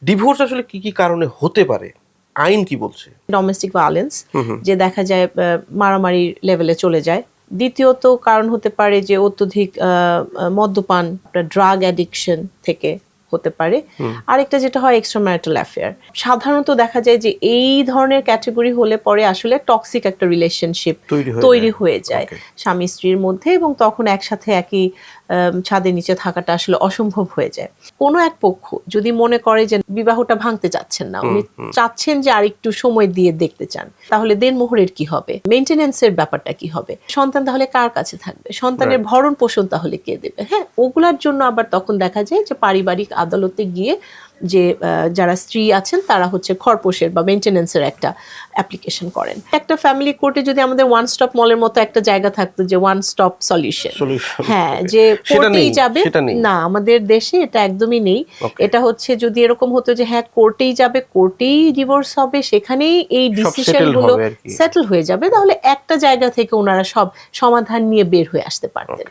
Divorce আসলে কি কি কারণে হতে পারে, আইন কি বলছে? ডোমেস্টিক ভায়োলেন্স, যে দেখা যায় মারামারি লেভেলে চলে যায়। দ্বিতীয়ত কারণ হতে পারে যে অত্যধিক মদ্যপান, ড্রাগ অ্যাডিকশন থেকে হতে পারে। আরেকটা যেটা হয় এক্সট্রাম্যারিটাল অ্যাফেয়ার। সাধারণত দেখা যায় যে এই ধরনের ক্যাটাগরি হলে পরে আসলে টক্সিক একটা রিলেশনশিপ তৈরি হয়ে যায় স্বামী স্ত্রীর মধ্যে, এবং তখন একসাথে একই ছাদের নিচে থাকাটা আসলে অসম্ভব হয়ে যায়। কোনো এক পক্ষ যদি মনে করে যে বিবাহটা ভাঙতে চাচ্ছেন না, উনি চাচ্ছেন যে আরেকটু সময় দিয়ে দেখতে চান, তাহলে দেনমোহরের কি হবে, মেইনটেনেন্সের ব্যাপারটা কি হবে, সন্তান তাহলে কার কাছে থাকবে, সন্তানের ভরণ পোষণ তাহলে কে দেবে। হ্যাঁ, ওগুলার জন্য আবার তখন দেখা যায় যে পারিবারিক আদালতে গিয়ে যে যারা স্ত্রী আছেন তারা হচ্ছে খরপোশের বা মেইনটেনেন্সের একটা অ্যাপ্লিকেশন করেন। একটা ফ্যামিলি কোর্টে যদি আমাদের ওয়ান স্টপ মলের মতো একটা জায়গা থাকতো, যে ওয়ান স্টপ সলিউশন, হ্যাঁ, যে কোর্টেই যাবে না, আমাদের দেশে এটা একদমই নেই। এটা হচ্ছে যদি এরকম হতো যে হ্যাঁ কোর্টেই যাবে, কোর্টেই ডিভোর্স হবে, সেখানেই এই ডিসিশনগুলো সেটেল হয়ে যাবে, তাহলে একটা জায়গা থেকে ওনারা সব সমাধান নিয়ে বের হয়ে আসতে পারতেন।